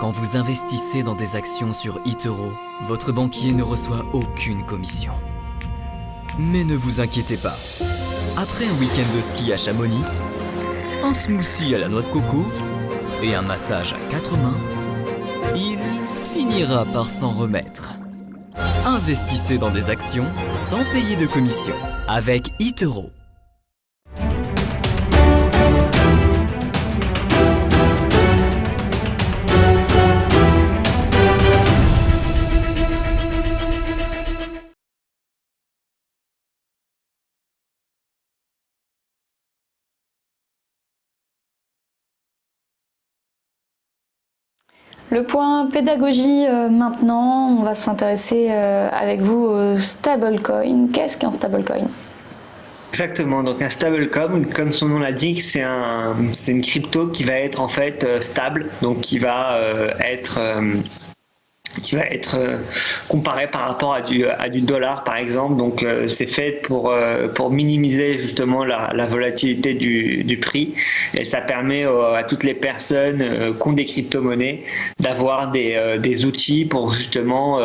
Quand vous investissez dans des actions sur eToro, votre banquier ne reçoit aucune commission. Mais ne vous inquiétez pas. Après un week-end de ski à Chamonix, un smoothie à la noix de coco et un massage à 4 mains, il finira par s'en remettre. Investissez dans des actions sans payer de commission avec eToro. Le point pédagogie maintenant, on va s'intéresser avec vous au stablecoin. Qu'est-ce qu'un stablecoin ? Exactement, donc un stablecoin, comme son nom l'indique, c'est une crypto qui va être en fait stable, donc qui va être comparé par rapport à du dollar par exemple. Donc c'est fait pour minimiser justement la volatilité du prix, et ça permet à toutes les personnes qui ont des crypto-monnaies d'avoir des outils pour justement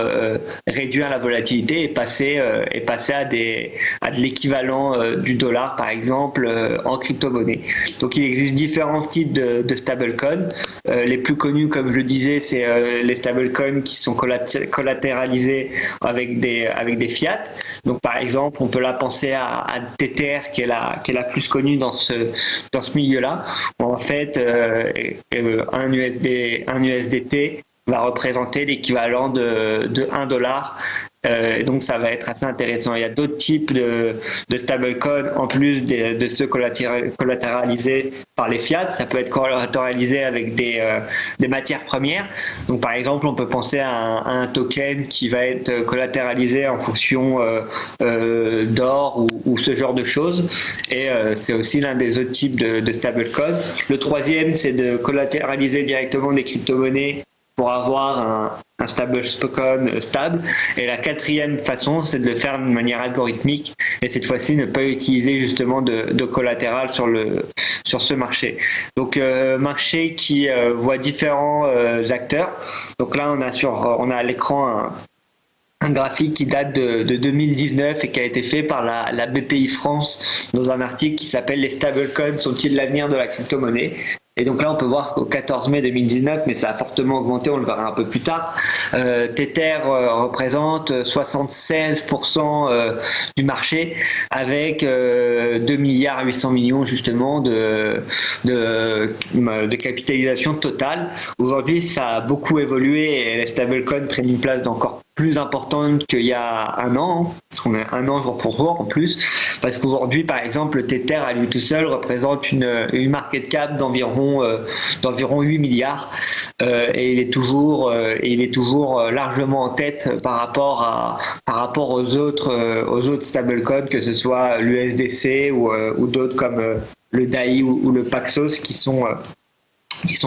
réduire la volatilité et passer à de l'équivalent du dollar par exemple en crypto-monnaie. Donc il existe différents types de stablecoins. Les plus connus, comme je le disais, c'est les stablecoins qui sont collatéralisés avec des fiat. Donc par exemple, on peut la penser à Tether, qui est la plus connue dans ce milieu-là. En fait, un USDT va représenter l'équivalent de 1 dollar. Donc ça va être assez intéressant. Il y a d'autres types de stablecoins en plus de ceux collatéralisés par les fiat. Ça peut être collatéralisé avec des matières premières. Donc par exemple, on peut penser à un token qui va être collatéralisé en fonction d'or ou ce genre de choses. Et c'est aussi l'un des autres types de stablecoins. Le troisième, c'est de collatéraliser directement des crypto-monnaies pour avoir un stablecoin stable. Et la quatrième façon, c'est de le faire de manière algorithmique, et cette fois-ci ne pas utiliser justement de collatéral sur ce marché. Donc marché qui voit différents acteurs. Donc là on a à l'écran un graphique qui date de 2019 et qui a été fait par la BPI France dans un article qui s'appelle « Les stablecoins sont-ils l'avenir de la crypto-monnaie ?» Et donc là, on peut voir qu'au 14 mai 2019, mais ça a fortement augmenté, on le verra un peu plus tard, Tether représente 76% du marché, avec 2 milliards 800 millions justement de capitalisation totale. Aujourd'hui, ça a beaucoup évolué et les stablecoins prennent une place d'encore plus importante qu'il y a un an, parce qu'on est un an jour pour jour en plus, parce qu'aujourd'hui, par exemple, le Tether à lui tout seul représente une market cap d'environ 8 milliards, et il est toujours largement en tête par rapport aux autres stablecoins, que ce soit l'USDC ou d'autres comme le DAI ou le Paxos, qui sont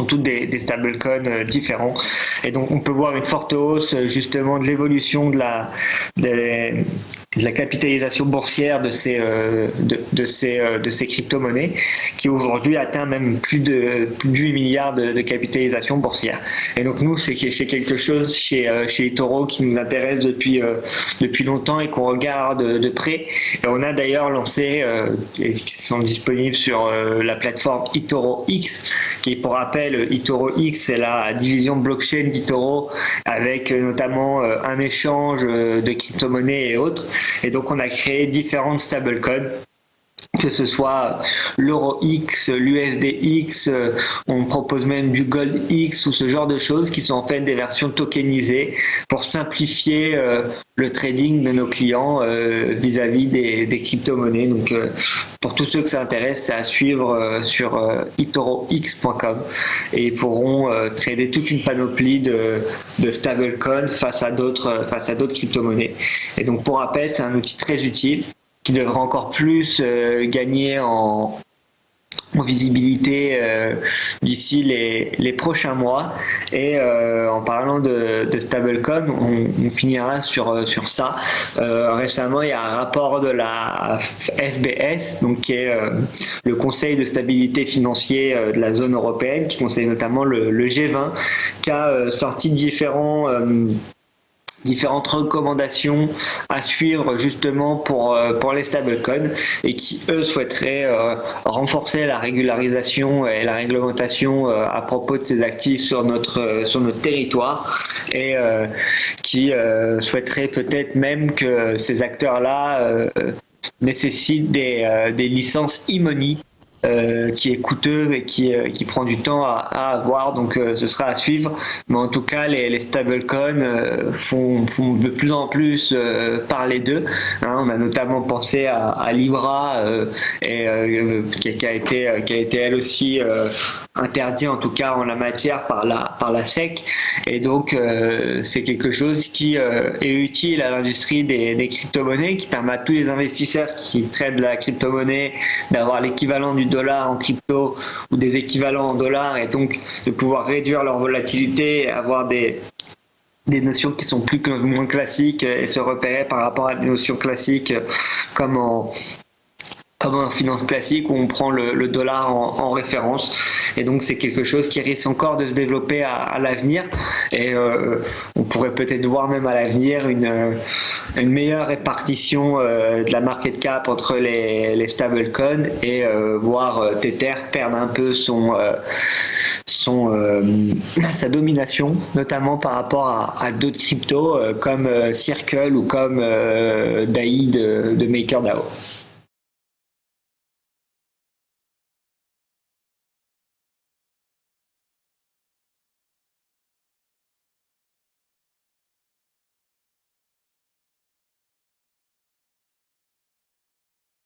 toutes des stablecoins différents. Et donc on peut voir une forte hausse justement de l'évolution de la capitalisation boursière de ces crypto-monnaies, qui aujourd'hui atteint même plus de 8 milliards de capitalisation boursière. Et donc nous, c'est quelque chose chez eToro qui nous intéresse depuis longtemps et qu'on regarde de près. Et on a d'ailleurs lancé, et qui sont disponibles sur la plateforme eToro X, qui, pour rappel, eToro X, c'est la division blockchain d'eToro, avec notamment un échange de crypto-monnaies et autres. Et donc on a créé différentes stablecoins, que ce soit l'Euro X, l'USD X, on propose même du Gold X ou ce genre de choses, qui sont en fait des versions tokenisées pour simplifier le trading de nos clients vis-à-vis des crypto-monnaies. Donc pour tous ceux que ça intéresse, c'est à suivre sur etorox.com, et ils pourront trader toute une panoplie de stablecoins face à d'autres crypto-monnaies. Et donc pour rappel, c'est un outil très utile qui devrait encore plus gagner en en visibilité d'ici les prochains mois. Et en parlant de stablecoin, on finira sur ça. Récemment, il y a un rapport de la FBS, donc qui est le Conseil de stabilité financier de la zone européenne, qui conseille notamment le G20, qui a sorti différentes recommandations à suivre justement pour les stablecoins, et qui eux souhaiteraient renforcer la régularisation et la réglementation à propos de ces actifs sur notre territoire, et qui souhaiteraient peut-être même que ces acteurs-là nécessitent des licences e-money, qui est coûteux et qui prend du temps à avoir, donc ce sera à suivre. Mais en tout cas, les stablecoins font de plus en plus parler d'eux. On a notamment pensé à Libra, qui a été elle aussi interdit, en tout cas en la matière, par la SEC. Et donc c'est quelque chose qui est utile à l'industrie des crypto-monnaies, qui permet à tous les investisseurs qui traitent la crypto-monnaie d'avoir l'équivalent du dollar en crypto ou des équivalents en dollars, et donc de pouvoir réduire leur volatilité et avoir des notions qui sont moins classiques et se repérer par rapport à des notions classiques comme en finance classique, où on prend le dollar en référence. Et donc c'est quelque chose qui risque encore de se développer à l'avenir, et on pourrait peut-être voir même à l'avenir une meilleure répartition de la market cap entre les stablecoins, et voir Tether perdre un peu sa domination, notamment par rapport à d'autres cryptos comme Circle ou comme DAI de MakerDAO.